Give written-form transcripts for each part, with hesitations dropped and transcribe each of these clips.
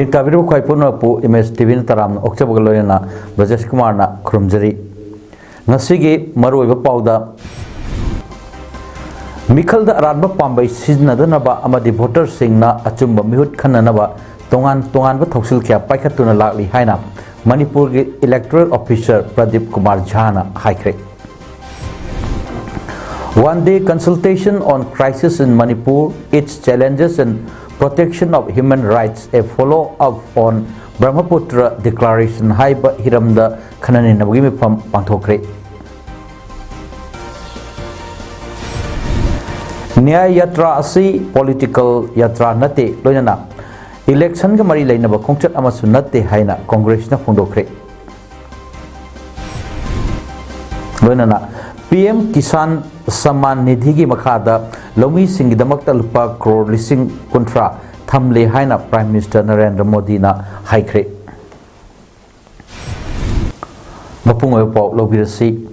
Yektabiro Kwaipunapu Image TV Taram Octabolena Bajas Kumarna Krumjari Nasigi Maru Pauda Mikal the Araba Pambai Siznadanaba Amadi voter Singna Achumba Mihut Kananaba Tongan Toxil Kia Paikatuna Lali Haina Manipur electoral officer Pradip Kumar Jhana High. One-day consultation on crisis in Manipur, its challenges and protection of human rights, a follow-up on Brahmaputra Declaration Haiba Hiramda Khanani Nabagimi from Pantokre. Nyaya Yatra Asi political Yatra Nate Loinana election ka mari lainaba khongchat amasu nate haina Congress na phondokre. Loinana PM Kisan Saman Nidhi ki makhada Lomi Singh damakta lupa crore lising kontra thamle haina Prime Minister Narendra Modi na haikre. Mapungoy pau lobirasi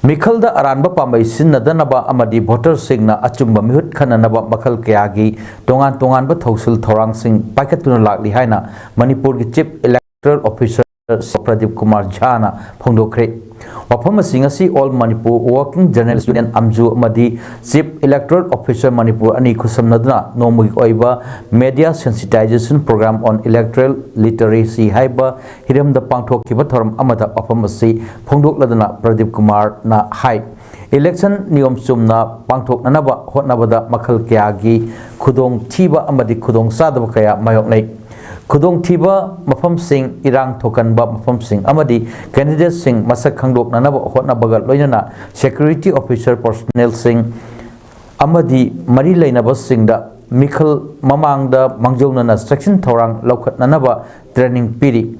Mikal da Aranba Pambai Sinnadanaba Amadi voter Singna Achumba Mihut Khananaba Makal Kayagi Tongan ba Thosil Thorang Singh Paikatuna Lakli Haina Manipur ki Chief Electoral Officer Pradip Kumar Jhana Phongdokre. Wafam Singasi All Manipur Working Journalist Union Amju Amadi Chief Electoral Officer Manipur Ani Kusamnadna Nomagi Oiba Media Sensitization Program on Electoral Literacy Haiba Hiram da Pangthokiba Thoram Amada Wafam Asi Phongdokladana Pradip Kumar na Hai Election Niyom Sumna Pangthoknanaba Hotnabada Makhal Kyagi Khudong Thiba Amadi Khudong Sadaba Kaya Mayoknai Kudong Tiba Mafam Singh Irang Thokanba Mafam Singh Amadi Candidate Singh Masak Khangdok Nanaba Hotna Bagal Loinana Security Officer Personnel Singh Amadi Mari Lainaba Singh da Mikhal Mamang da Mangjona Section Thorang Laukat Nanaba Training Piri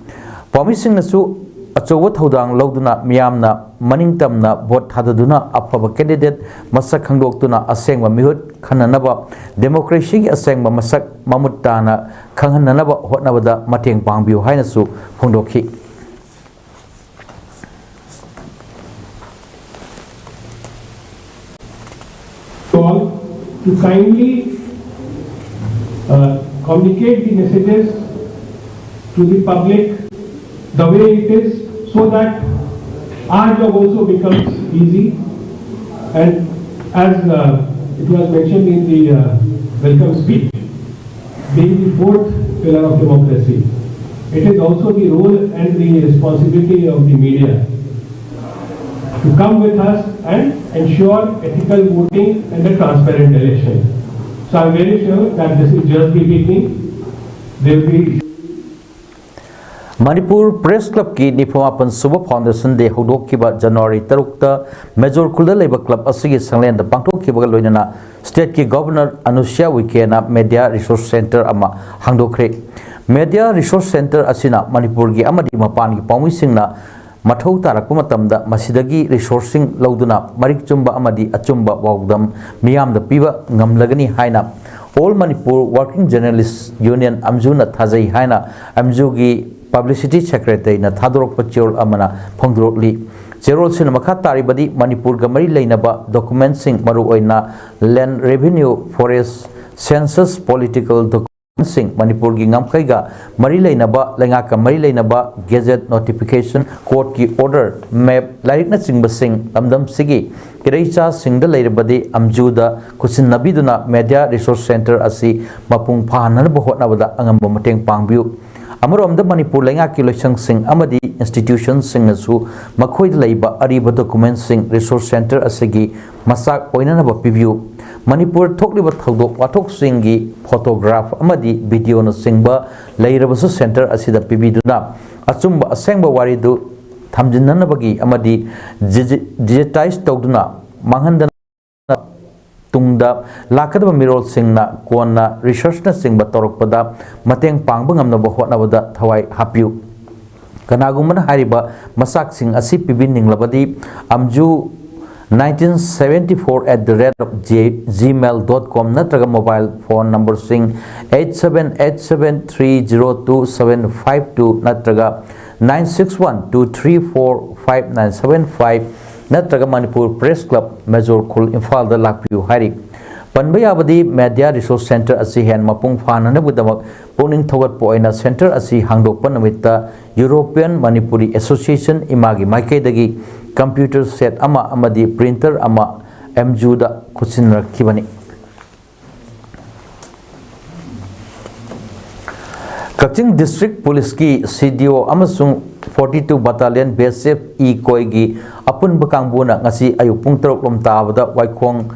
Pami Singh Nasu Achowa Thodang Lauduna Miyamna Maning Tamna Vote Hadaduna Afaba Candidate Masak Khangdok Tuna Asengwa Mihut Khananaba Democracy Asengwa Masak Mamutana Khananaba Hotnabada Mateng Pangbiu Hainasu Phongdokhi. To kindly communicate the messages to the public the way it is, so that our job also becomes easy. And as it was mentioned in the welcome speech, being the fourth pillar of democracy, it is also the role and the responsibility of the media to come with us and ensure ethical voting and a transparent election. So I am very sure that this is just the beginning. There will be Manipur Press Club ki Niphamapan Suba Foundation de Hodokiba January Tarukta Major Kulda Labor Club Asigi Sanglen the Pangtokiba Loinana State ki Governor Anushya Wikena Media Resource Center Ama Hangdokre. Media Resource Center Asina Manipur ki Amadi Mapan ki Paumi Singna Mathau Tarakpa Matamda Masidagi Resourcing Lauduna Marik Chumba Amadi Achumba Wagdam Miyam the Piva Ngamlagani Haina All Manipur Working Journalists Union Amjuna Thazai Haina Amjugi Publicity Secretary na Thadorok Pachol Amana Phongdrokli Zerol Sinamakha Taribadi Manipur Gamari Lainaba Documenting Maru Oina Land Revenue Forest Census Political Documenting Manipur gi Ngamkaiga Mari Lainaba Lengaka Mari Lainaba Gazette Notification Court ki Order Map Larikna Singba Singh Amdam Sigi Kiraicha Singda Lairabadi Amjuda Kusin Nabiduna Media Resource Center Asi Mapung Phanan Bohotnabada Angamba Mateng Pangbiu Amarom the Manipur Lenga Kilosang Sing Amadi Institution Sing Asu Makoid Laiba Ariba Document Sing Resource Center Asagi Masak Oinanaba Preview Manipur Tokliba Thodok Watok Singi Photograph Amadi Video na Singba Lairabasu Center Asida Pibiduna Asumba Asengba Waridu Tamjinanabagi Amadi Digitize Togduna Manghandana Tungda Lakadaba Mirol Singna Kona Research na Singba Torokpada Mateng Pangbangam na Hotnabada Thawai Hapiu Kanagumana Hariba Masak Sing Asi Pibining Labadi Amju 1974 @gmail.com Natraga mobile phone number Sing 8787302752 Natraga 961234597 Natraga Manipur Press Club Major Kul Infal da Lakpiu Hari Panba yabadi Media Resource Center asi hen mapung fananabudamak puning thogat poina center asi hangdokpa namitta European Manipuri Association imagi maikaidagi computer set ama amadi printer ama MJU da khusinrakhibani. Kaching District Police ki CDO amasung 42 Battalion BSF E koigi apun bakangbu na ngasi ayuk pung teruk lom tabada waikhong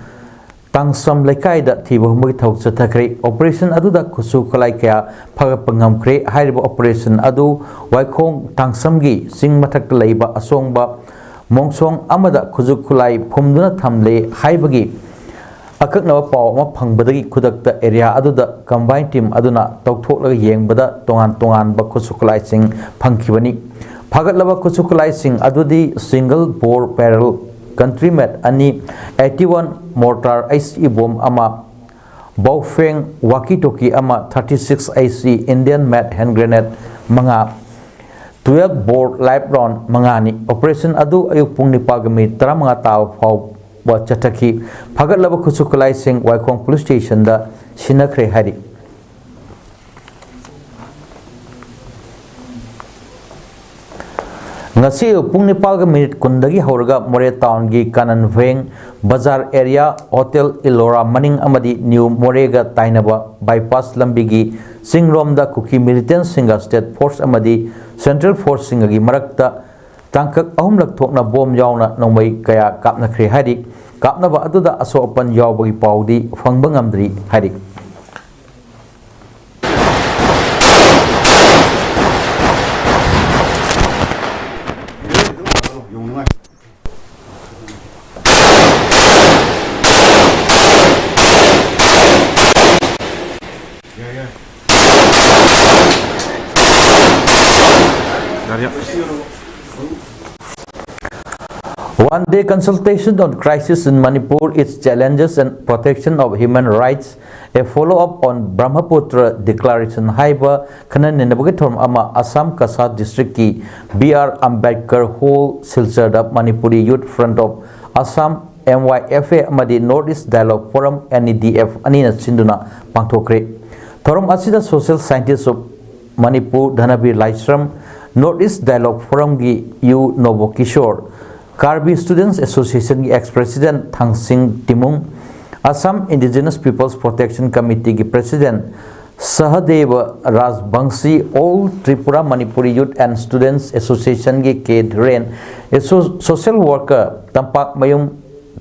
tangsam laikai da thiba humagi thok chathakre operation adu da khusu khalai kya phaga pangam kre hairiba operation adu waikhong tangsam gi sing mathak leiba asongba mongsong amada khujuk khulai phumduna thamle haibagi akaknawa paw ma phangbadagi khudakta area adu da combined team aduna tokthok laga yengbada tongan ba khusuklai sing phangkhibani phagatlaba khusuklai sing adudi single bore barrel country made ani 81 mortar IC bomb ama Baofeng walkie talkie ama 36 IC Indian made hand grenade manga 12 bore live round mangani operation adu ayuk pung nipagami 15 taw phau wa chathaki phagat laba khusuklai sing Waikhong police station da sinakhre hari ngasi pung nipal ga minute kundagi hauraga More town gi kanan veng bazar area hotel Ilora maning amadi new More ga tainaba bypass lambi gi singrom da kuki militant singa state force amadi central force singa gi marakta tangkak ahum lak thokna bom yauna nomai kaya kapna khre hari kapna ba aduda aso open yawbagi paudi phangba ngamdri hari One-day consultation on crisis in Manipur, its challenges and protection of human rights, a follow-up on Brahmaputra Declaration Haiba Kanan Ninabugatom Ama Assam Kasat District ki BR Ambedkar Hall Silchada Manipuri Youth Front of Assam MYFA Amadi Northeast Dialogue Forum NEDF Anina Sinduna Pangthokre Thorum Asida Social Scientists of Manipur Dhanabir Laisram Northeast Dialogue Forum gi U Nobo Kishore Karbi Students Association ki ex-president Thangsing Timung, Assam Indigenous Peoples Protection Committee ki president Sahadeva Rajbangsi, All Tripura Manipuri Youth and Students Association ki K. Dharen, a social worker Tampak Mayum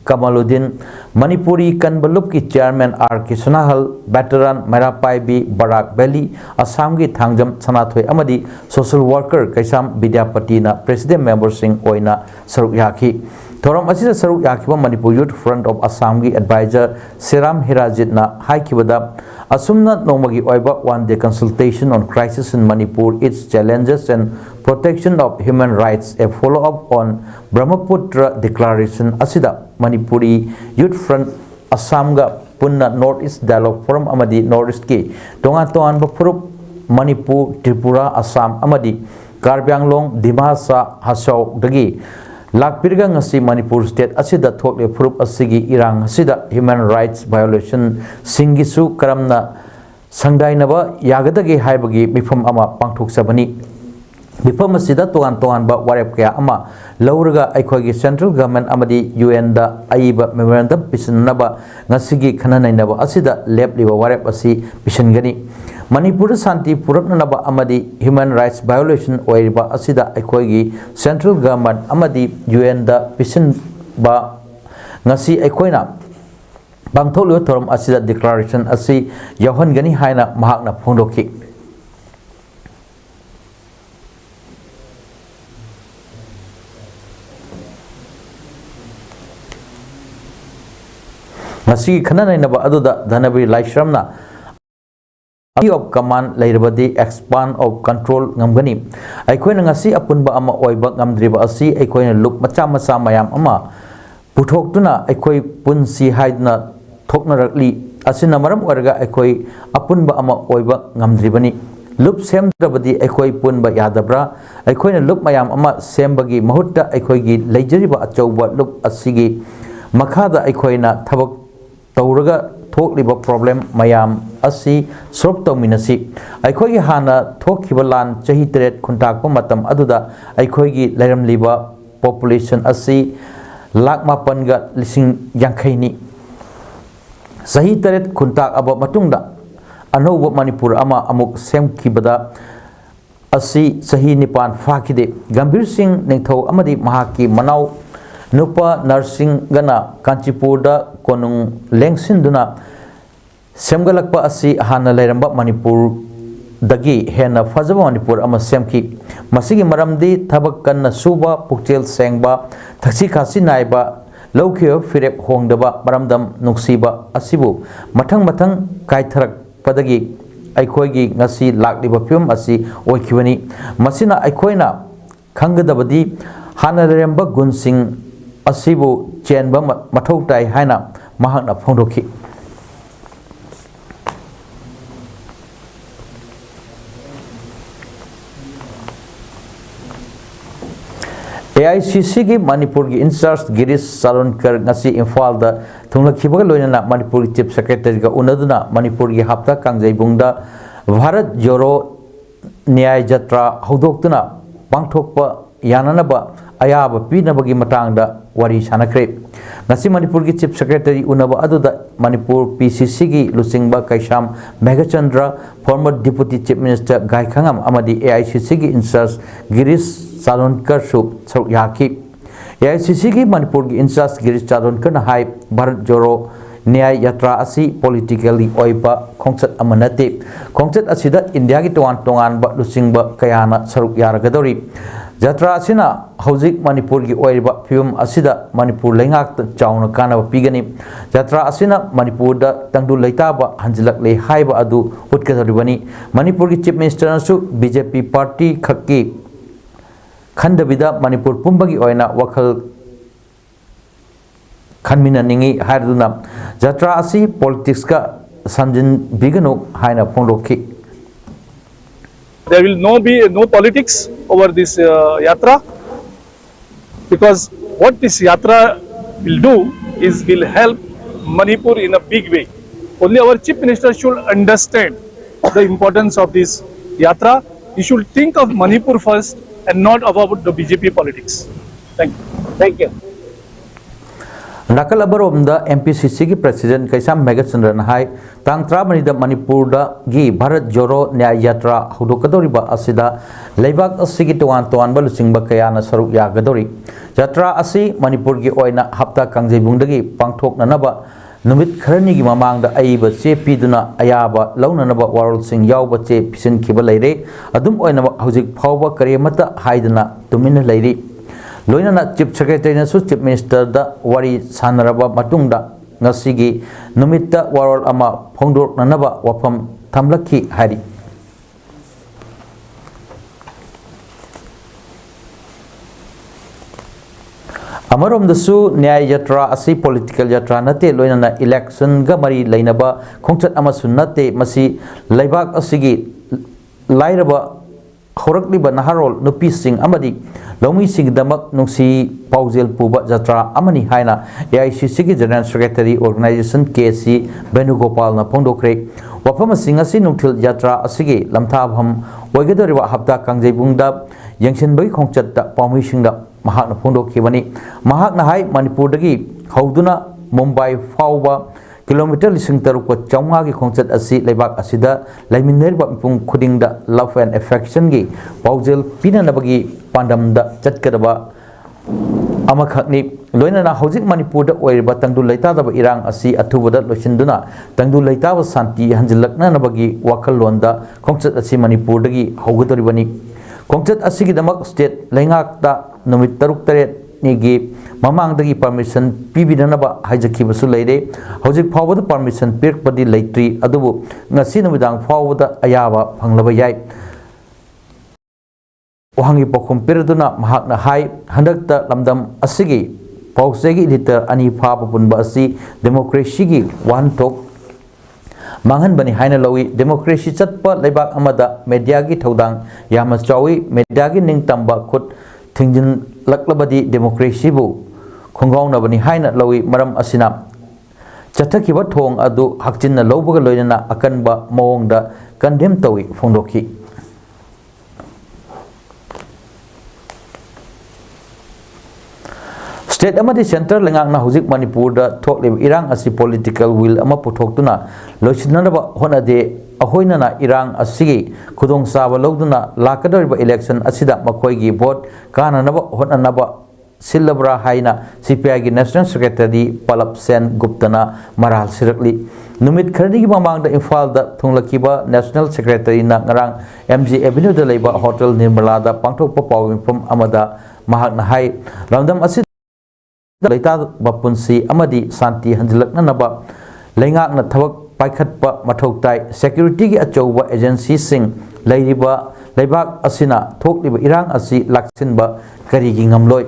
Kamaluddin, Manipuri Kanbalup ki chairman R. Kishanahal, veteran Merapai B. Barak Valley, Assam ki Thangjam Sanathoi Amadi, social worker Kaisam Vidyapati na president member Singh Oina Saruk Yaki. Thoram asida Saruk Yakiba Manipur Youth Front of Assam ki advisor Seram Hirajit na Haikibada Asumna Nomagi Oiba one-day consultation on crisis in Manipur, its challenges and protection of human rights, a follow-up on Brahmaputra Declaration Asida Manipuri Youth Front Assam ga Punna Northeast Dialogue Forum Amadi Northeast ki Tongan Bapurup Manipur Tripura Assam Amadi Karbi Anglong Dimasa Hasau Dagi Lakpirga ngasi Manipur State asida thokle phurup asigi irang asida human rights violation singisu karamna sangdainaba yagadagi haibagi mifam ama pangthok sabani mifam asida tongan ba warep kaya ama lauraga aikhogi central government amadi UN da aiba memorandum pisinaba ngasigi khananainaba asida lepliba warep asi pisingani Manipur Santi Puraknaba Amadi human rights violation oiriba asida aikhoigi central government amadi UN da pisin ba ngasi aikoina bangtholu thorum asida declaration asi yahongani haina mahakna phongdoki ngasi khananainaba aduda Dhanabi Laisramna of command lairabadi expand of control ngamgani aikoina ngasi apunba ama oiba ngamdriba asi aikoina luk macha mayam ama puthokduna aikoi punsi haidna thoknarakli asina maram warga aikoi apunba ama oiba ngamdribani lup semdrabadi aikoi punba yadabra aikoina lup mayam ama sembagi mahutta aikoigi leijariba achauba lup asigi makhada aikoina thabak tawraga थोकलिबा problem मयाम असि solve तौमिनसी अखोगी हाना थोखिबा लान चही तरेट खुंटाकपा मतम अदुदा अखोगी लैरमलिबा population असि लाख मापनगा लिसिंग यांखैनी सही तरेट खुंटाक अब मतुंगदा अनौब मणिपुर अमा अमुक सेमखिबदा असि सही निपान फाखिदे गंभीर सिंह निथौ अमदी महाकी मनाव नुपा नर्सिंग गना कांचीपुरदा कोनुंग लेंगसिंदुना सेमगलकपा असि हाना लैरंबा मणिपुर दगी हेना फजबा मणिपुर अमा सेमखि मसिगी मरमदी थबक कन्ना सुबा पुक्चेल सेंगबा थक्सी खासी नायबा लौखियो फिरेप होंगदबा मरमदम नुक्सीबा असिबु मथंग मथंग कायथरक पदगी अखोगी ngasi लाक्लिबा फिल्म असि ओइखिबनी मसिना अखोइना खंगदबदी हाना लेरंबा गुनसिंग असिबु चेनबा मथौ ताई हाइना महाकना फोंदोखि AICC की मणिपुर की इंचार्ज गिरीश सालोनकर ngasi इम्फाल दा थुंगलखिबगा लोइना मणिपुर की चीफ सेक्रेटरी का उनदुना मणिपुर की हप्ता कांगजैबुंगदा भारत जोरो न्याय यात्रा हौदोक्तुना पांगथोकपा याननबा अयाब पीनबगी मतांगदा वारी सानखरे ngasi मणिपुर की चीफ सेक्रेटरी उनबा अदुदा मणिपुर PCC की लुसिंगबा Kaisam Meghachandra former deputy chief minister Gaikhangam अमदी AICC की इंचार्ज गिरीश सालोनकर सु सरुक याकी AICC की मणिपुर की इंचार्ज गिरीश सालोनकर हाई भारत जोरो न्याय यात्रा असि पॉलिटिकली ओइबा खोंचत अमनते खोंचत असिदा इंडिया की तोवान तोंगान बा लुसिंगबा कयाना सरुक यारगदौरी यात्रा असिना हौजिक मणिपुर की ओइबा फिल्म असिदा मणिपुर लेंगाक चाउना काना पीगनी यात्रा असिना मणिपुर दा तंगदु लेताबा हंजिलक ले हाइबा अदु उटकदौरिबनी मणिपुर की चीफ मिनिस्टर नसु BJP पार्टी खक्की खंडबिदा मणिपुर पुंबगी ओइना वखल खनमिना निंगी हायदुना यात्रा असि पॉलिटिक्स का समजिन बिगनो हायना फोंदोखि There will be no politics over this yatra, because what this yatra will do is will help Manipur in a big way. Only our chief minister should understand the importance of this yatra. He should think of Manipur first and not about the BJP politics. Thank you. Thank you. नकल अबरोमदा MPCC की president कैसाम मेघचंद्रन high तांग 13 मणिपुर की भारत जोरो न्याय यात्रा हुदोकदोरिबा असिदा लेबाक असिगी तोवान तोवान बलुसिंगबा कयाना सरुक यागदोरी यात्रा असि मणिपुर की ओइना हप्ता कांगजैबुंगदगी पांगथोकननबा नुमित खरनी की ममांगदा अइबा चे पीदुना अयाबा लौननबा वारोलसिंग यावबा चे पिसिनखिबा लैरे अदुम ओइना हौजिक फावबा करेमता हाइदना तुमिन लैरी लोइना चीफ सेक्रेटरी नसु चीफ मिनिस्टर दा वारी सानरबा मतुंगदा ngasiगी नुमित्ता वारोल अमा फोंदोरननबा वफम थमलखि हारि अमरोमदसु न्याय यात्रा असि पॉलिटिकल यात्रा नते लोइना इलेक्शन गा मरी लैनबा खोंचत अमसु नते मसी लैबाक असिगी लाइरबा हौरक्लिबा नहारोल नुपीसिंग अमदी लौमीसिंगदमक नुंसी पाउजेल पुबा यात्रा अमनी हाइना AICC की general secretary organisation KC Venugopal ना फोंदोखरे वफम सिंह असि नुंथिल यात्रा असिगी लमथाभम ओइगदरिबा हप्ता कांगजैबुंगदा यंगसिनबगी खोंचतता पाउमीसिंगदा महाकना फोंदोखिबनी महाकना हाई मणिपुरदगी हौदुना मुंबई फाउबा किलोमीटर 3,500 की खोंचत असी लेबाक असिदा लैमिनरबा मिपुंग खुदिंगदा लव एंड एफेक्शन की पाउजेल पिननबगी पांडमदा चटकदबा अमखकनी लोइना हौजिक मणिपुरदा ओइरबा तंगदु लैतादबा इरांग असी अथुबदा लोचिंदुना तंगदु लैताबा शांति हंजिलकननबगी वाखललोंदा खोंचत असी मणिपुरदगी हौगदोरिबनी खोंचत असिगिदमक स्टेट लैंगाकता नुमित 3-3 निगी ममांगदगी परमिशन पीबिननबा हाइजखिबसु लैरे हौजिक फावबदा परमिशन पिरकपदि लैत्रि अदुबु ngasi numidaang फावबदा अयाबा फंगलबा याय वहांगी पखुम पिरदुना महाकना हाई हंदकता लमदम असिगी पाउसेगी लिटर अनि फाब पुनबा असि डेमोक्रेसी की वानथोक मांगन बनी हाइना लवी डेमोक्रेसी चटपा लेबाक अमदा मीडिया की थौदांग यामा चावी मीडिया की निंगतंबा खुद थिंजिन लक्लबदी डेमोक्रेसी बु खुंगाउनबनी हाइना लवी मरम असिना ꯆꯠꯊꯈꯤꯕ ꯊꯣꯡ ꯑꯗꯨ ꯍꯛꯆꯤꯟꯅ ꯂꯧꯕꯒ ꯂꯣꯏꯅꯅ ꯑꯀꯟꯕ ꯃꯑꯣꯡꯗ ꯀꯟꯗꯦꯝ ꯇꯧꯏ ꯐꯣꯡꯗꯣꯛꯈꯤ꯫ स्टेट अमदी सेंटर लेंगांगना हुजिक मणिपुर दा थोकलिब इरांग असि पॉलिटिकल विल अमा पुथोक्तुना लोइसिननबा होनादे अहोइनना इरांग असिगी खुदोंग साबा लौदुना लाकदरिबा इलेक्शन असिदा मखोइगी वोट काननबा होननबा सिल्लब्रा हाइना सीपीआई की नेशनल सेक्रेटरी पलप सेन गुप्तना मराल सिरकली नुमित खरदी की ममांगदा इम्फाल दा थुंगलकिबा नेशनल सेक्रेटरी ना ngarang MG Avenue दा लेबा होटल निर्मला दा पांगथोकपा पाविंफम अमदा महाकना हाई लमदम असि लेता बपुंसी अमदी शांति हंजलकनबा लेंगाकना थबक पाइखतपा मथौ ताई सिक्योरिटी की अचौबा एजेंसी सिंह लेरिबा लेबाक असिना थोकलिबा इरांग असि लाक्सिनबा करिगी ngamloi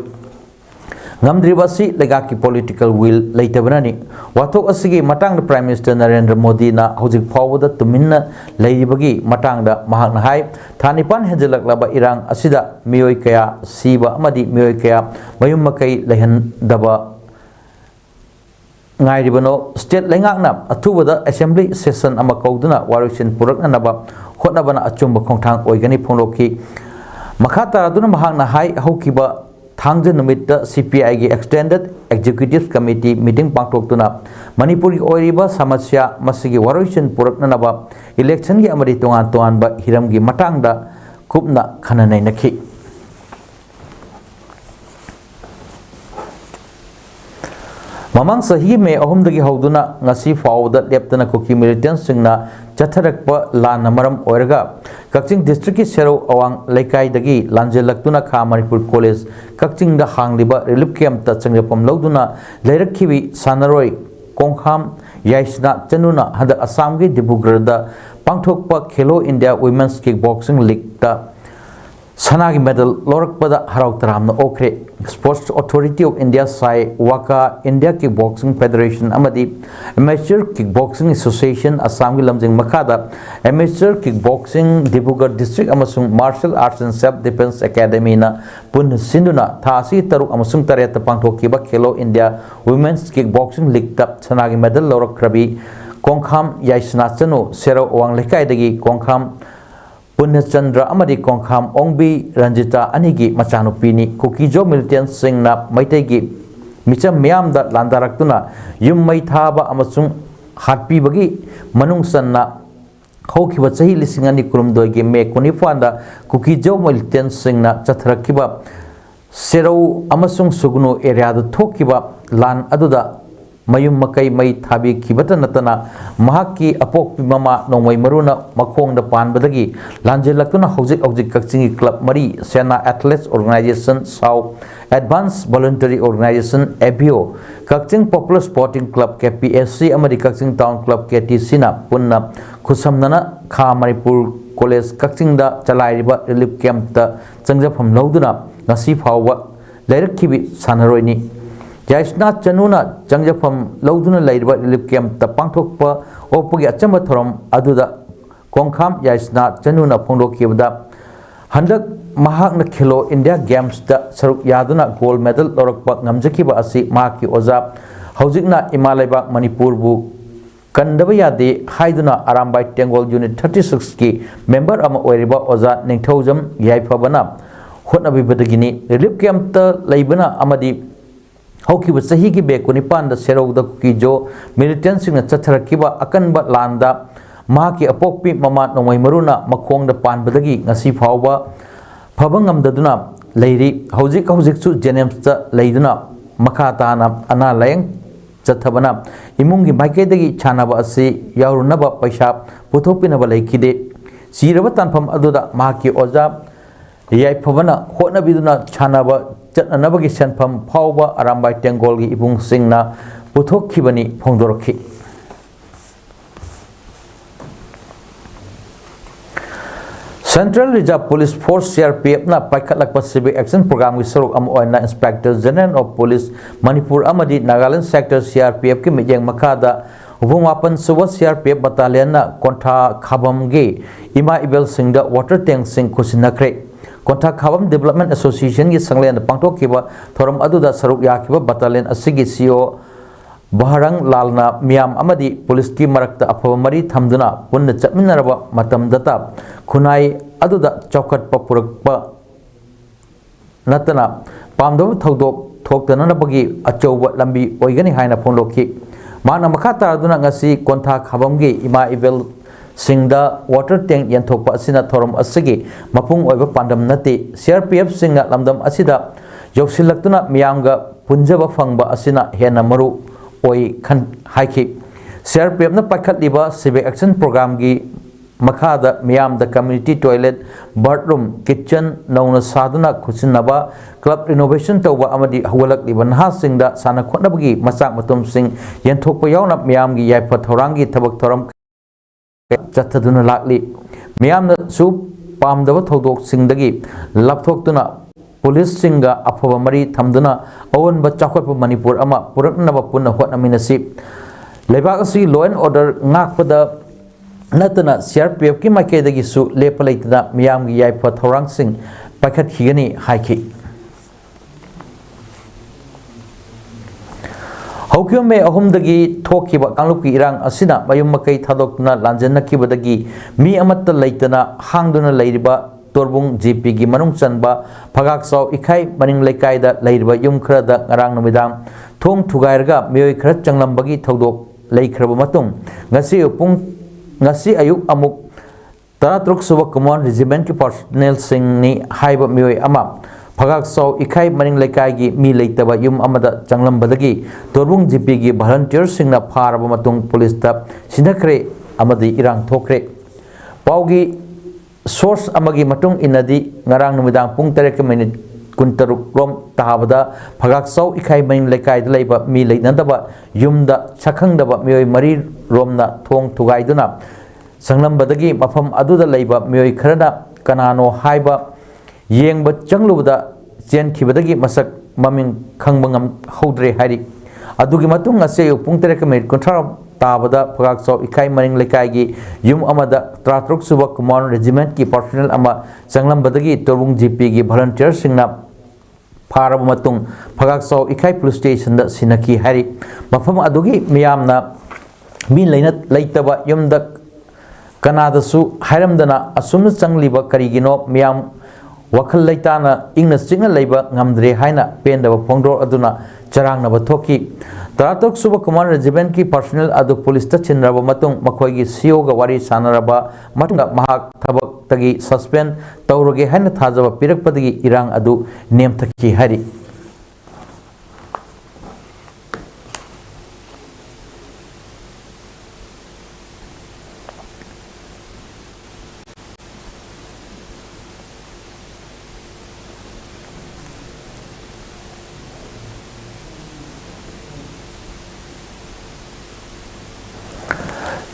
ngamdribasi legaki political will leitabanani wathok asigi matangda prime minister Narendra Modi na hojik phawda tuminna leiribagi matangda mahakna hai thanipan henjalaklaba irang asida miyoi kaya siba amadi miyoi kaya mayum makai lehan daba ngairibano state lengakna athubada assembly session ama kauduna warusin purakna naba hotnabana achumba khongthang oigani phongloki makhata aduna mahakna hai hokiba थांजे नुमित CPI की extended executive committee meeting पांगथोक्तुना मणिपुर की ओरिबा समस्या मसिगी वरोइसन पुरकननबा election की अमरी तोंगान तोंगानबा Hiram की मटांगदा कुपना खननैनखि ममांग सही में अहुमदगी हौदुना ngasi फावदा लेप्तना कुकी मिलिटेंट्स सिंगना चथरकपा लान मरम ओरगा कक्चिंग डिस्ट्रिक्ट की सेरो अवांग लेकाइदगी लांजेलक्तुना खा मणिपुर कॉलेज कक्चिंग दा हांगलिबा रिलीफ कैंप ता चंगपम लौदुना लेरखिबी सानरोय कोंखाम याइसना चनुना हद असम की डिब्रुगढ़ दा पांगथोकपा Khelo India women's kickboxing league ता सनागी मेडल लौरकपदा हराव तरामना ओखरे sports authority of India SAI वाका इंडिया किक बॉक्सिंग फेडरेशन अमदी amateur kickboxing association Assam की लमजिंग मखादा amateur kickboxing Dibrugarh district अमसुंग martial arts and self defence academy ना पुन सिंधुना थासी तरुक अमसुंग तरेत पांगथोकिबा Khelo India women's kickboxing league ता सनागी मेडल लौरक्रबी कोंखाम याइसना चनु सेरो वांग लेकाइदगी Konkham पुण्यचंद्र अमदी Konkham ओंबी Ranjita अनिगी मचानुपीनी Kuki-Zo militant सिंगना मैतेगी Mitcham म्यामदा लांदारक्तुना yum मै थाबा अमसुंग हाटपीबगी मनुंगसन्ना होखिबा चही लिसिंगनी कुरुमदोगी मे कुनिफांदा Kuki-Zo militant सिंगना चथरकिबा sero अमसुंग सुगनु area the थोकिबा लान अदुदा मयुम मकई मई थाबी खिबत नतना महाकी अपोक्पी ममा नोंमै मरुना मखोंगदा पानबदगी लांजेलक्तुना हौजिक हौजिक कक्चिंगी क्लब मरी सेना athletes organisation south advance voluntary organisation ABO Kakching popular sporting club KPSC अमरी कक्चिंग टाउन क्लब KTC ना पुन्ना खुसमनना खा मणिपुर कॉलेज कक्चिंगदा चलाइरिबा रिलीफ कैंप ता चंगजफम लौदुना ngasi फावबा लेरखिबी सानरोइनी याइसना चनुना चंगजफम लौदुना लेरिबा रिलीफ कैंप ता पांगथोकपा ओपगी अचंबा थोरम अदुदा कोंखाम याइसना चनुना फोंदोकिबदा हंदक महाकना खेलो इंडिया गेम्स ता सरुक यादुना गोल्ड मेडल लौरकपा ngamjakiba asi mahaki oza हौजिकना इमालैबा मणिपुर बु कंदबा यादे हाइदुना आरामबाई टेंगोल यूनिट 36 की मेंबर अमा ओइरिबा ओजा निंगथौजम याइफाबना होटनाबिबदगिनी रिलीफ कैंप ता लेबना अमदी हौकिबा सही की बेकुनिपान दा सेरोदा कुकीजो मिलिटेंट सिंगना चथरकिबा अकनबा लांदा महाकी अपोक्पी ममा नोंमै मरुना मखोंगदा पानबदगी ngasi फावबा फबंगमददुना लेरी हौजिक हौजिकसु जेनेम्स ता लेदुना मखा ताना अना लायंग चथबना इमुंगी माइकेदगी छानाबा असि यारुनबा पैसा पुथोकपिनबा लेखिदे सिरबा तानफम अदुदा महाकी ओजा याइफबना होटनाबिदुना छानाबा चटनबगी सेनफम फावबा आरामबाई टेंगोलगी इबुंग सिंगना पुथोकखिबनी फोंदोरखि central reserve police force CRPF ना पाइखतलकपा सिविक एक्शन प्रोग्राम की सरुक अमोइना inspector general of police Manipur अमदी नागालैंड सेक्टर CRPF की मिजेंग मखादा उबुमापन सुब CRPF बटालियन ना कोंठा खाबमगे इमा इबेल सिंगदा वाटर टैंक सिंग खुसिनखरे कोंठा खाबम डेवलपमेंट एसोसिएशन की संगलेन पांगथोकिबा थोरम अदुदा सरुक याखिबा battalion असिगी CO Baharang lalna miam amadi police ki marakta afaba mari thamduna punna chapminaraba matam data khunai aduda chaukat papurakpa natana pamdo thodok thokdana bagi achauba lambi oigani haina phonloki mana makhata aduna ngasi kontha khabamgi ima ivel singda water tank yanthokpa asina thorom asigi mapung oiba pandam nati CRPF singa lamdam asida yoksilakuna miyamga punjaba fangba asina hena maru oi khan haiki CRPF na pakhatliba civic action program gi makhada miyam da community toilet bathroom kitchen nauna saduna khusinaba club renovation tawba amadi hawalak liban ha singda sana khonabagi masak matum sing yenthokpa yauna miyam gi yaipa thorangi thabak thoram chathaduna lakli miyam na su pamdaba thodok singdagi lapthoktuna police singa afaba mari thamduna awan ba chakhotpa manipur ama puraknaba punna hotnaminasi lebak asi law and order ngakpada natana CRPF ki makedagi su lepalaitda miyam gi yaipa thorang sing pakhat khigani haiki haukyom me ahumdagi thokiba kangluki irang asina mayum makai thadokna lanjanna kibadagi mi amatta leitana hangduna leiriba torbung GP gi manung chanba phagak saw ikhai maning lekai leiriba yum khara da ngarang numidang thong thugairga miyoi khara changlambagi thodok leikhrabu matung ngasi ayuk amuk taratruk suba command regiment ki personnel singni haiba miyoi ama phagak saw ikhai maning lekai gi mi leitaba yum amada changlambadagi torbung GP gi volunteer singna pharaba matung police ta sinakhre amadi irang thokre paugi source amagi matung inadi ngarang numidang pung 3 kuntaruk rom tahabada phagak saw ikhai maning lekai leiba mi leinandaba yumda sakhangdaba miyoi mari romna thong thugaiduna sanglambadagi mafam aduda leiba miyoi kharana kanano haiba yengba changlubada chenkhibadagi masak maming khangbangam hodre hari adugi matung ase pung 3 kunthara tabada phagak saw ikhai maning lekai gi yum amada tratruk suba command regiment ki personnel ama sanglambadagi torbung GP gi volunteer singna pharab matung phagak saw ikhai police station da sinaki hari mafam adugi miyamna mi leitaba yumda kanadasu hairamdana asumna changliba karigino miyam wakhal leitana ingna singna leiba ngamdre haina pendaba phongdor aduna charangnaba thoki taratok suba command regiment ki personnel adu police ta chinraba matung makhoigi CO ga wari sanaraba matunga mahak thabak tagi suspend tawroge haina thajaba pirakpadagi irang adu nemthaki hari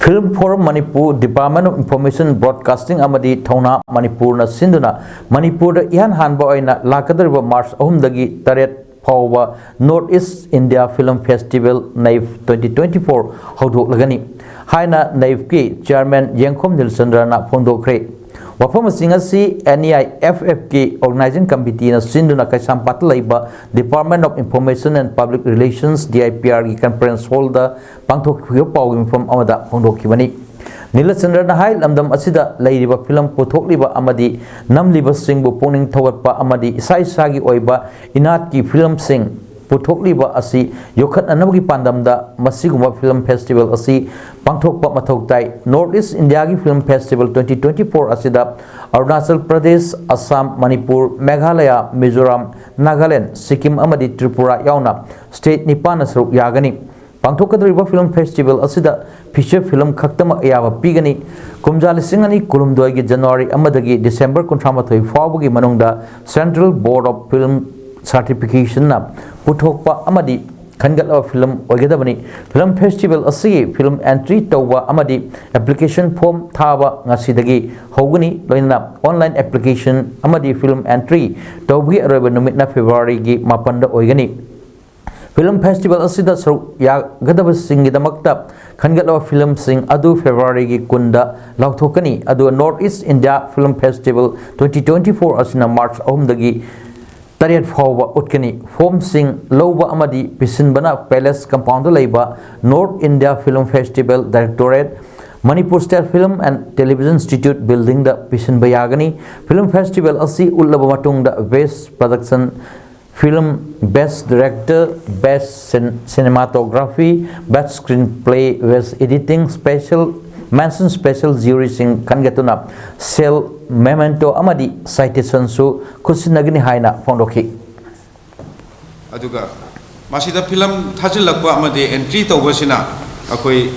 Film Forum Manipur Department of Information Broadcasting amadi Thona Manipur na sinduna Manipur da ihan hanba oina lakadriba March 3 taret phawba North East India Film Festival NAIF 2024 hodok lagani haina NAIF ki chairman Yengkhom Nilchandra na phondokre wafam singasi NEIFF ki organizing committee na sinduna kaisam patlaiba Department of Information and Public Relations DIPR ki conference hall da pangthok pau inform amada phondokibani Nilchandra na hai lamdam asida leiriba film puthokliba amadi namliba singbu pungning thawatpa amadi isai sagi oiba inat ki film sing puthokliba asi yokhat anabagi pandamda masiguma film festival asi pangthokpa mathoktai North East India ki film festival 2024 asida Arunachal Pradesh Assam Manipur Meghalaya Mizoram Nagaland Sikkim amadi Tripura yauna state nipana saruk yagani pangthokadriba film festival asida feature film khaktama ayaba pigani kumjali singani kulumdoi gi January amadagi December 13 fawbagi manungda Central Board of Film Certification na puthokpa amadi khangatwa film oigedabani film festival asi film entry tawba amadi application form thaba ngasidagi hoguni loina online application amadi film entry tawbi aroba numitna February gi 8 da oigani film festival asida saru ya gadaba singi damakta khangatwa film sing adu February gi kunda lauthokani adu North East India Film Festival 2024 asina March 3 dagi Tariat Fawa Utkani, Home Sing, Loba Amadi, Pisinbana Palace Compound Laiba, North India Film Festival Directorate, Manipur State Film and Television Institute Building the Pisin Bayagani, Film Festival Asi Ullabatung the Best Production Film, Best Director, Best Cinematography, Best Screenplay, Best Editing, Special Mention Special Jury Sing Kangatuna, Sel Memento Amadi, Citation Su, Kusinagini Haina, Fondoki. Aduga, Masida Film Tajilakwa Amadi entry to Wasina, Akoi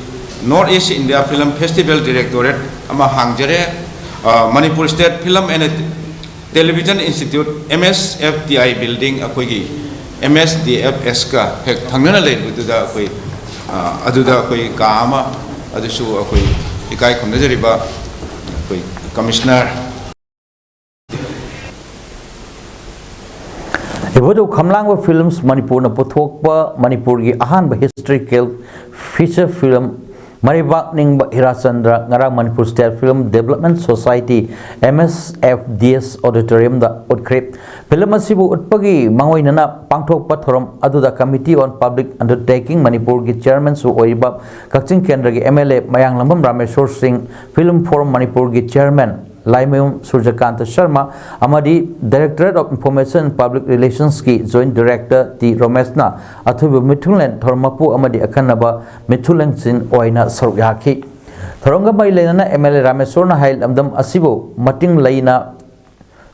North East India Film Festival Directorate, Ama Hangjare, Manipur State Film and Television Institute, MSFTI Building, Akoigi, MSDFS ka, Tangana late with the Akoi, Aduda Akoi Kama, Adusu Akoi, Ikai Kondajariba, Akoi, Commissioner. Ibodo Kamlangwa Films Manipur na Pothokpa Manipur gi Ahanba historical feature film Maribak Ningba Hirachandra Ngarang Manipur State Film Development Society MSFDS Auditorium da Utkrip Film asibu utpagi mangoi nana pangthokpa thorom aduda Committee on Public Undertaking Manipur gi Chairman su oiba Kakching Kendra gi MLA Mayang Lambam Rameshwar Singh Film Forum Manipur gi Chairman Laimayum Surjakanta Sharma Amadi Directorate of Information and Public Relations ki Joint Director T Romesna Athubu Mithulen Thormapu Amadi Akanaba Mithulen Sin Oina Saryaki Thoronga Mai Lena MLA Rameshwarna Hail Amdam Asibu Mating Laina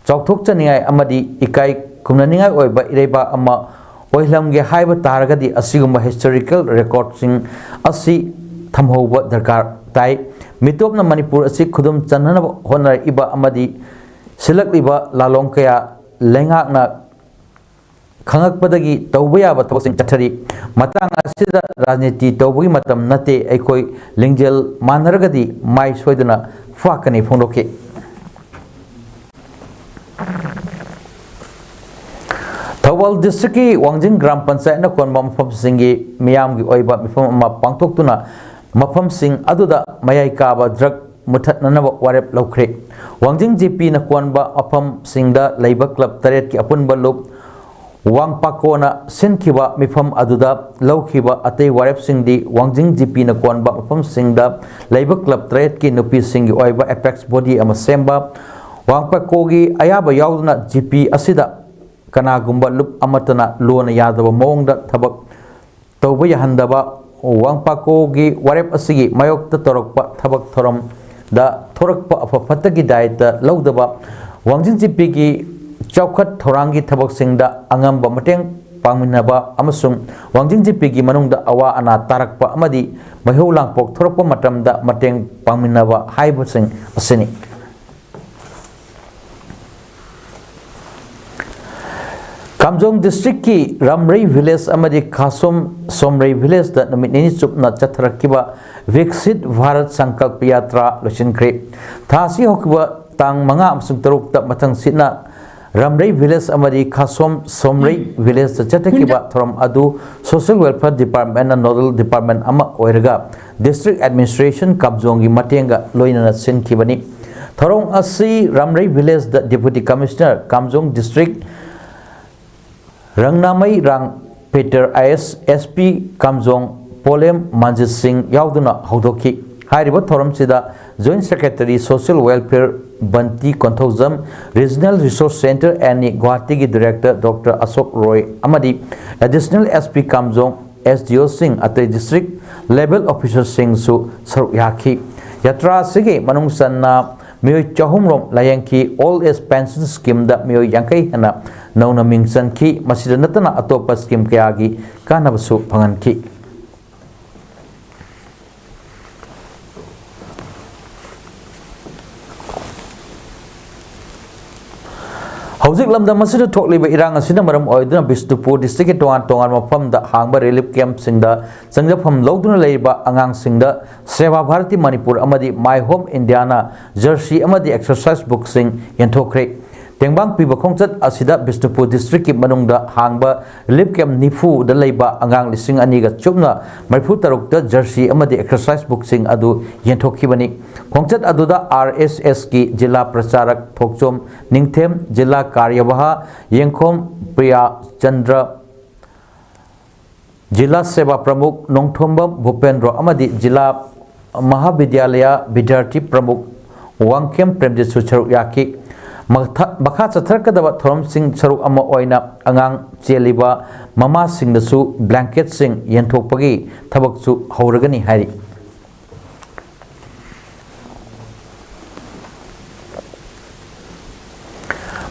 Chokthok Chaningai Amadi Ikai Kumnaningai Oiba Ireba Ama Oilamge Haiba Taragadi Asiguma Historical Records Sing Asi Thamhoba Darkar Tai Mitopna Manipur asi khudum chanhana honar iba amadi silak iba lalong kaya lengakna khangak padagi tawbaya ba tawsing chathari matang asida rajniti tawbugi matam nate aikoi lingjel manaragadi mai soiduna fakani phondoke Thawal district ki Wangjing Gram Panchayat na konba mafam singi miyam gi oiba mifam ama pangtoktuna Mafam Sing Aduda Mayai Kaba Drug Mutat Nanaba Warep Lokre Wangjing GP na Kwanba Apam Singda Labor Club Taret Ki Apun Balup Wang Pakona Sinkiba Mifam Aduda Laukiba Ate Warep Singdi Wangjing GP na Kwanba Apam Singda Labor Club Taret Ki Nupi Singi Oiba Apex Body Amasemba Wang Pakogi Ayaba Yaudna GP Asida Kana Gumba Lup Amatana Luana Yadaba Mongda Tabak Tauba Yahandaba Wang Pakogi Warep Asigi Mayok Torokpa Tabak Thorom da Torokpa Fatagi Diet Laudaba Wangjing Jipigi Chaukat Thorangi Tabak Singda Angamba Mateng Pangminaba Amasung Wangjing Jipigi Manungda Awa Ana Tarakpa Amadi Mahulang Pok Torokpa Matamda Mateng Pangminaba Haibusing Asini Kamjong District ki Ramrei Village amadi Khasum Somrei Village da namit nini chupna chatharakiba Viksit Bharat Sankalp Yatra Loshinkre Thasi hokiba tang manga amsung taruk ta mathang sitna Ramrei Village amadi Khasum Somrei Village da chatakiba thoram adu Social Welfare Department and Nodal Department ama oiraga District Administration Kamjong gi matenga loinana sinkibani Thorong asi Ramrei Village da Deputy Commissioner Kamjong District Rangnamai Rang Peter IS SP Kamjong Polem Manjit Singh Yauduna Haudoki Hariba Thoram Sida Joint Secretary Social Welfare Banti Konthojam Regional Resource Center and Guwahati Director Dr. Ashok Roy Amadi Additional SP Kamjong SDO Singh at the District Level Officer Singh Su Saryaki Yatra Sige Manung Sanna Miyoi Chahumrom Layanki All Age Pension Scheme da Miyoi Yankai Hana Nauna Mingsan Ki Masida Natana Atopa Scheme Kayagi Kanabasu Pangan Ki Hauzik Lamda Masida Tokliba Irang Asina Maram Oiduna Bistupur District Tongan Mafam da Hangba Relief Camp Singda Sangjapam Loduna Leiba Angang Singda Seva Bharati Manipur Amadi My Home Indiana Jersey Amadi Exercise Book Sing Yantokre तेंबांग पीबा खोंगचत असिदा Bishnupur district की मनुंगदा हांगबा lip camp निफू the लेबा अंगांग लिसिंग अनीगा चुपना मरफू तरुक the Jersey अमदी exercise बुक्सिंग अदु येंथोखिबनी खोंगचत अदुदा RSS की जिला प्रचारक थोकचोम निंगथेम जिला कार्यवाह येंखोम प्रिया चंद्र जिला सेवा प्रमुख नोंगथोंबम भूपेंद्र अमदी जिला महाविद्यालय विद्यार्थी प्रमुख वांगखेम प्रेमजित सुचरुक याकी मखा चथरकदब थोरम सिंह सरुक अमा ओइना अंगांग चेलिबा ममा सिंहदसु ब्लैंकेट सिंह येंथोकपगी थबकसु हौरगनी हारि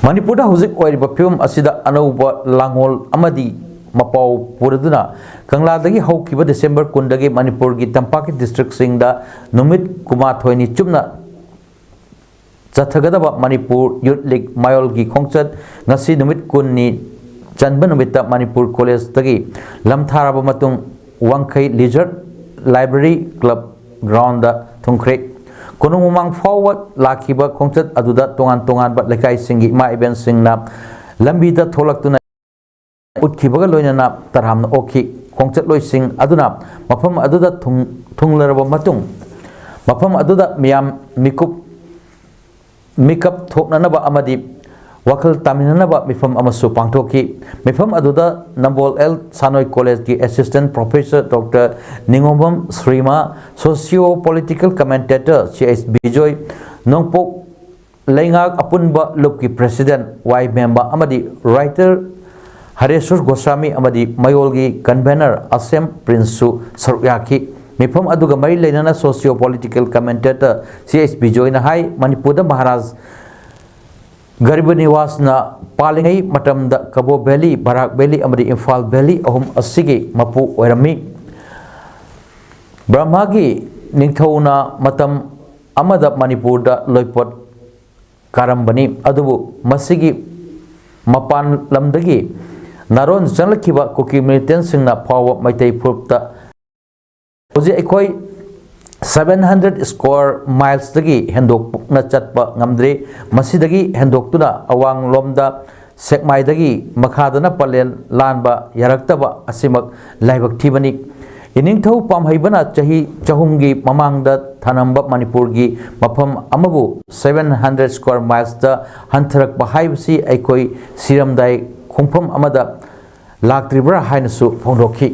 मणिपुर हौजिक ओइरिबा फिल्म असिदा अनौबा लांगोल अमदी मपाउ पुरदुना कंगलादगी हौकिबा डिसेंबर 10 दगी मणिपुर की तंपाकी डिस्ट्रिक्ट सिंगदा नुमित कुमाथोइनी चुमना चथगदब मणिपुर यूथ लीग मायोल की खोंगचत ngasi नुमित 10 नि चनबा नुमित मणिपुर कॉलेज तगी लमथारब मतुंग वांखै लीजर लाइब्रेरी क्लब ग्राउंड दा थुंख्रे कोनुमांग फॉरवर्ड लाखिबा खोंगचत अदुदा तोंगान तोंगान बा लेकाई सिंगी मा इवेंट सिंगना लंबीदा थोलक्तुना उत्खिबगा लोइनना तरहामना ओखि खोंगचत लोइसिंग अदुना मफम अदुदा थुंगलरब मतुंग मफम अदुदा मियाम मिकुप मेकअप थोकननबा अमदी वखल तामिननबा मिफम अमसु पांगथोखि मिफम अदुदा नंबोल एल सानोई कॉलेज की assistant professor doctor Ningombam Shrima socio political commentator CH Bijoy नोंगपोक लेंगाक अपुनबा लुप की प्रेसिडेंट वाई मेंबा अमदी राइटर हरेश्वर गोस्वामी अमदी मयोल की कन्वेनर असेम प्रिंसु सरुयाखि मिफम अदुगा मरी लेना socio political commentator CH Bijoy ना हाई मणिपुर महाराज गरीब निवास ना पालिंगई मतमदा कबो वैली बराक वैली अमदी इम्फाल वैली अहुम असिगी मपु ओइरमी ब्रह्मागी निंगथौना मतम अमदा मणिपुर दा लोइपोट कारंबनी अदुबु मसिगी मपान लमदगी नारोन चंगलखिबा कुकी मिलिटेंट सिंगना फाव मैतै फुरपता होजे अखोई 700 स्क्वायर माइल्स दगी हेंदोकना चटपा ngamdre मसिदगी हेंदोकतुना अवांग लोमदा सेकमाइदगी मखादना पलेन लानबा यारक्तबा असिमक लाइबक थीबनी इनिंगथौ पामहैबना चही चहुमगी ममांगदा थानंबा मणिपुर की मफम अमबु 700 स्क्वायर माइल्स दा हंथरक बहाइबसी अखोई सिरमदाई खोंफम अमदा लाक्त्रिब्रा हाइनसु फोंदोखी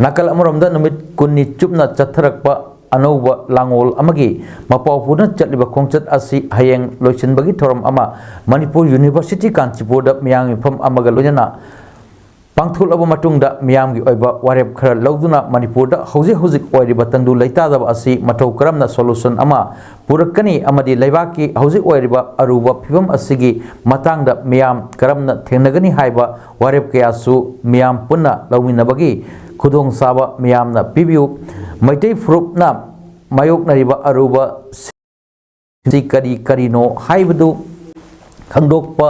नाकल अमरमदा नुमित 10 चुपना चथरकपा अनौब लांगोल अमगी मपाउपुना चटलिबा खोंगचत असि हयेंग लोइसिनबगी थोरम अमा मणिपुर यूनिवर्सिटी कांचीपुर दा मियांग मिफम अमगा लोइना पांगथुलबा मतुंगदा मियांग की ओइबा वारेप खरा लौदुना मणिपुर दा हौजिक हौजिक ओइरिबा तंदु लैतादबा असि मथौ करमना सोल्यूशन अमा पुरकनी अमदी लैबाकी हौजिक ओइरिबा अरुबा फिबम असिगी मतांगदा मियाम करमना थेंगनगनी हाइबा वारेप कयासु मियाम पुन्ना लौमिनबगी खुदोंग साबा मियामना पिबियु मैतै फुरुपना मायोकनरिबा अरुबा सि करी करीनो हाइबदु खंगदोकपा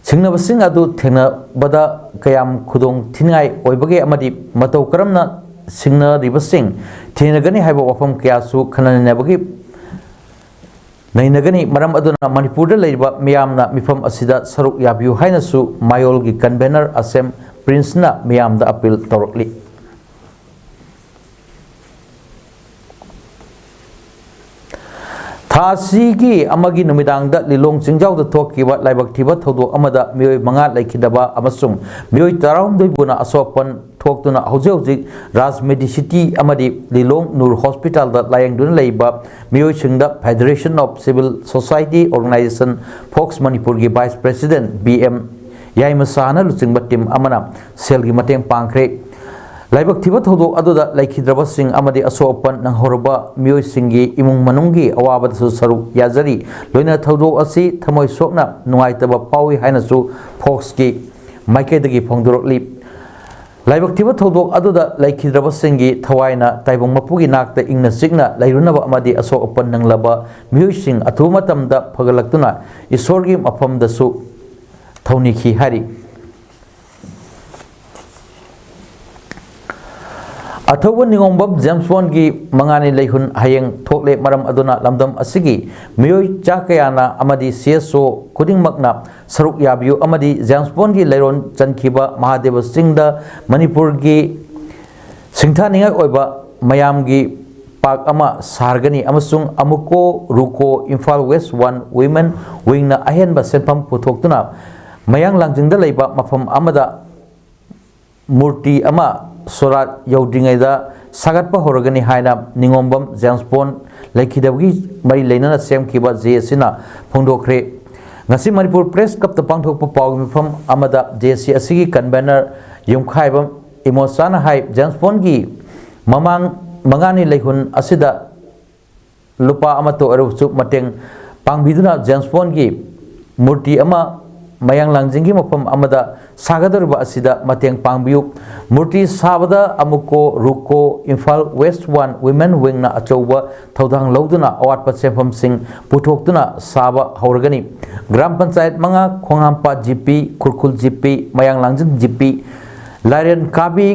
सिंगनबसिंग अदु थेंगनबदा कयाम खुदोंग थिनगाई ओइबगे अमदी मतौ करमना सिंगनरिबसिंग थेंगनगनी हाइबा वफम कयासु खननबगी नैनगनी मरम अदुना मणिपुरदा लैबा मियामना मिफम असिदा सरुक याबियु हाइनसु मायोल की कन्वेनर असेम प्रिंसना मियामदा अपील तौरकली थासीगी अमगी नुमिदांगदा लिलोंग चिंजाउदा थोकिबा लाइबक थिबा थौदो अमदा मियोय मंगा लैखिदबा अमसुंग मियोय 12 बुना असोपन थोक्तुना हौजे हौजिक राज मेडिसिटी अमदी लिलोंग नूर हॉस्पिटल दा लायंगदुन लैबा मियोय सिंगदा federation of civil society organisation फोक्स मणिपुर की वाइस प्रेसिडेंट BM याइमसाना लुचिंगबा टीम अमना सेल की मतेंग पांखरे लाइबक थिबा थौदो अदुदा लैखिद्रबा सिंग अमदी असोपन नंगहोरबा मियोय सिंगी इमुंग मनुंगी अवाबदसु सरुक याजरी लोइना थौदो असि थमोय सोकना नुंगाइतबा पावी हाइनसु फोक्स की माइकेदगी फोंदोरकली लाइबक थिबा थौदो अदुदा लैखिद्रबा सिंगी थवाइना ताइबंग मपुगी नाकता इंगना सिगना लैरुनबा अमदी असोपन नंगलबा मियोय सिंग अथु मतमदा फगलक्तुना ईश्वरगी मफमदसु थौनिखी हारी अथवा निगोंबम जेम्स बॉन्ड की मंगानी लेहुन हयेंग थोकले मरम अदुना लमदम असिगी मियोई चाकयाना अमदी सीएसओ खुदिंगमकना सरुक याबियु अमदी जेम्स बॉन्ड की लेरोन चनखिबा महादेव सिंह दा मणिपुर की सिंथानिंगा ओइबा मयाम की पाक अमा सारगनी अमसुंग अमुको रुको इम्फाल वेस्ट 1 वुमेन विंगना अहेनबा सेनफम पुथोक्तुना मयांग लांजिंगदा लेबा मफम अमदा मूर्ति अमा सोरात यौद्रिङैदा सागतपा होरगनी हाइना निगोंबम जेम्स बॉन्ड लेखिदबगी मरी लेनना सेमखिबा जेएससीना फोंदोखरे ngasi manipur press cup ta pangthokpa paw mifam amada jc asigi convener yumkhaibam imosana hai james bond gi mamang mangani leihun asida lupa amato arusu mateng pangbiduna james bond gi murti ama mayang langjingi mafam amada sagadorba asida mateng pangbiu murti sabada amuko ruko imphal west 1 women wing na achouba thodang loduna awat pa sempham sing puthokduna saba haurgani gram panchayat manga khonghampa gp khurkhul gp mayang langjing gp laren kabi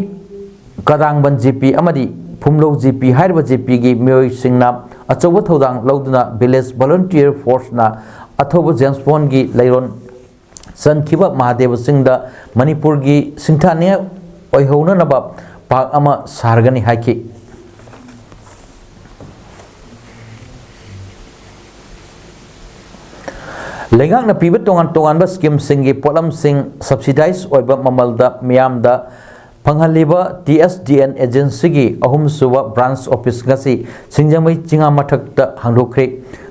kadangban gp amadi phumlo gp hairba gp gi miyoi singna achouba thodang loduna village volunteer force na athoba james bond gi leiron संखिबा Mahadev Singh दा मणिपुर की सिंथानिया ओइहौननबा पाक अमा सारगनी हाइकी लेगांगना पीबा तोंगान तोंगानबा scheme सिंगी पोलम सिंह सब्सिडाइज ओइबा ममलदा मियामदा फंगहलिबा TSDN एजेंसी की अहुमसुबा ब्रांच ऑफिस गसी सिंजमई चिंगा मथकता हांदोखरे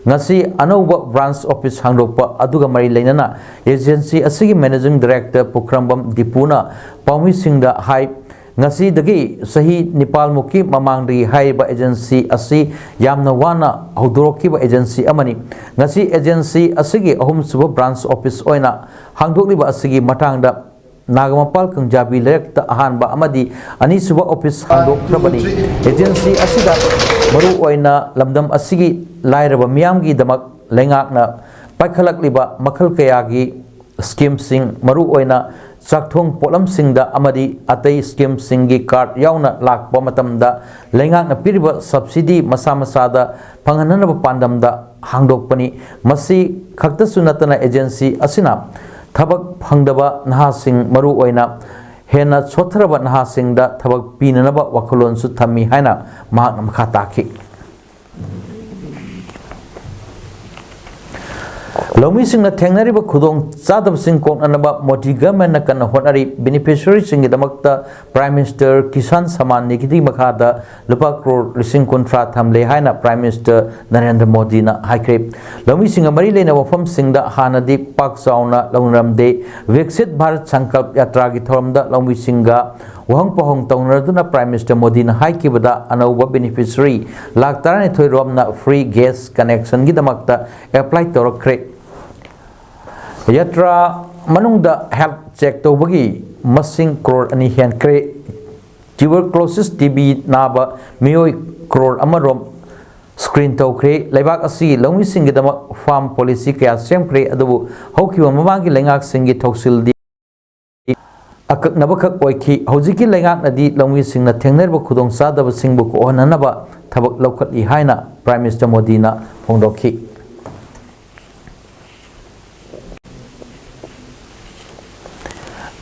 ngasi anauba branch office hangdokpa aduga mari leinana agency asigi managing director pukrambam dipuna paumi singda hai ngasi dagi sahi nipal muki mamang dagi hai ba agency asi yamna wana hodoroki ba agency amani ngasi agency asigi ahum suba branch office oina hangdokli ba asigi matangda नागमपाल कंजाबी लेरक्ता अहानबा अमदी अनीसुबा office हांदोक्त्रबनी agency असिदा मरु ओइना लमदम असिगी लाइरबा मियामगी दमक लेंगाकना पाइखलकलिबा मखल कयागी स्कीम सिंग मरु ओइना चाकथोंग पोलम सिंगदा अमदी अतै स्कीम सिंगी कार्ड याउना लाकपा मतमदा लेंगाकना पिरिबा सब्सिडी मसा मसादा फंगहननबा पांडमदा हांदोकपनी मसी खक्तसु नतना एजेंसी असिना थबक फंगदबा नहासिंग मरु ओइना हेना सोथरबा नहासिंगदा थबक पीननबा वखलोनसु थम्मी हाइना महाक मखा ताखि लौमी सिंगना थेंगनरिबा खुदोंग चादब सिंग कोकननबा मोदी गवर्नमेंट न कन होनरी बेनिफिशियरी सिंगी दमकता प्राइम मिनिस्टर किसान सम्मान निधि मखादा लुपा करोड़ लिसिंग कुंट्रा थमले हाइना प्राइम मिनिस्टर नरेंद्र मोदी ना हाइक्रे लौमी सिंग मरी लेना वफम सिंगदा हानदी पाक चाउना लौनरमदे विकसित भारत संकल्प यात्रा की थोरमदा लौमी सिंगा वहंग पहंग तौनरदुना प्राइम मिनिस्टर मोदी ना हाइकिबदा अनौबा बेनिफिशियरी लाख 12 रोमना फ्री गैस कनेक्शन की दमकता अप्लाई तौरखरे यात्रा मनुंगदा हेल्थ चेक तौबगी मसिंग करोड़ अनि हेनक्रे ट्यूबरक्लोसिस टीबी नाबा मियोई करोड़ अमरोम स्क्रीन तौखरे लेबाक असि लौमी सिंगी दमक फार्म पॉलिसी कया सेमखरे अदबु हौखिबा ममांगी लेंगाक सिंगी थौसिलदी अकनबखक ओइखि हौजिकी लेंगाक नदी लौमी सिंगना थेंगनरबा खुदोंग चादब सिंगबु कोहननबा थबक लौखतली हाइना प्राइम मिनिस्टर मोदी ना फोंदोखि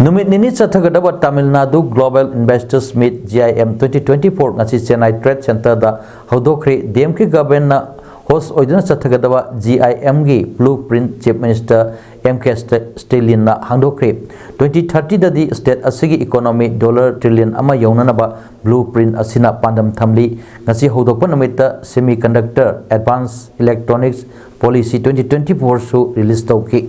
नुमित निनी चथगदबा Tamil Nadu global investors meet GIM 2024 ngasi Chennai trade centre दा हौदोखरे DMK गवर्नमेंट ना होस्ट ओइदना चथगदबा GIM गी blueprint chief minister MK Stalin ना हांदोखरे 2030 ददी स्टेट असिगी इकोनॉमी डॉलर ट्रिलियन अमा यौननबा ब्लूप्रिंट असिना पांडम थमली ngasi हौदोकपा नमिता सेमीकंडक्टर एडवांस इलेक्ट्रॉनिक्स पॉलिसी 2024 सु release तौकी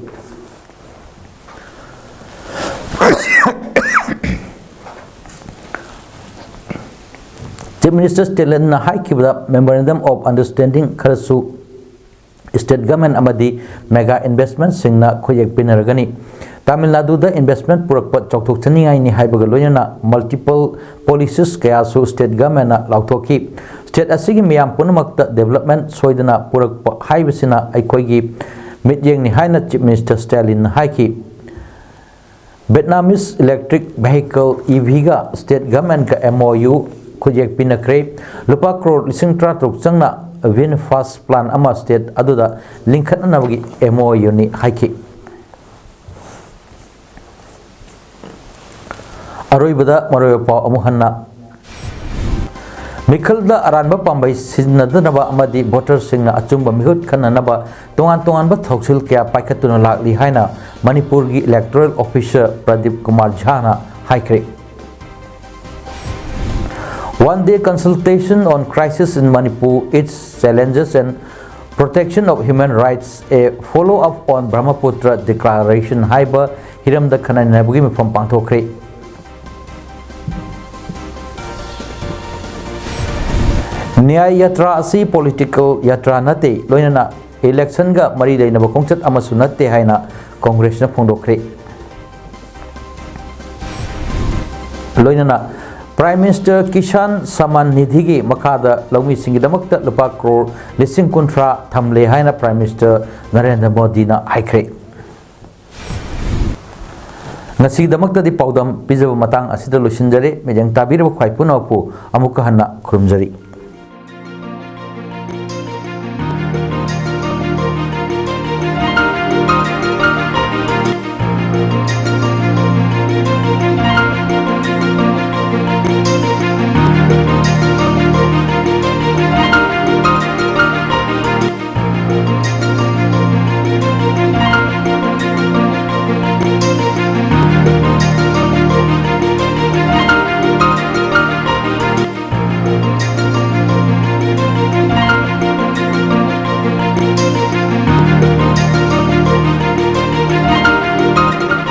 Chief Minister Stalin na haikibda Memorandum of Understanding kharasu State Government amadi mega investment singna khoyek pinaragani Tamil Nadu da investment purakpa chokthok chaningai ni haibaga loyana multiple policies kaya su State Government na lauthoki State asigi miyam punamakta development soidana purakpa haibasina aikoigi mityeng ni haina Chief Minister Stalin na haiki Vietnamese electric vehicle EV ga State Government ka MOU खुजेक पिनखरे लुपा करोड़ लिसिंग ट्रा तरुक चंगना VinFast plan अमा state अदुदा लिंखननबगी MOU नि हाइखि अरोइबदा मरोय पाव अमुहन्ना मिखलदा अरानबा पांबै सिजनदनबा अमदि वोटर सिंगना अचुंबा मिहुत खन्ननबा तोंगान तोंगानबा थौसिल क्या पाइखतुना लागली हाइना मणिपुर की इलेक्टोरल ऑफिसर प्रदीप कुमार झाना हाइख्रे One day consultation on crisis in Manipur, its challenges and protection of human rights, a follow-up on Brahmaputra Declaration haiba hiramda khanan nabugi mifam pangthokre. Nyay yatra asi political yatra nate loinana election ga mari leinaba khongchat amasu nate haina Congress na phongdokre. Loinana Prime Minister Kisan Saman Nidhi gi makada laumi singi damakta lupa crore lising kuntra thamle haina Prime Minister Narendra Modi na haikre. Ngasi damakta di paudam pizaba matang asida lusinjare mejang tabira khwai punapu amuka hanna khurumjari.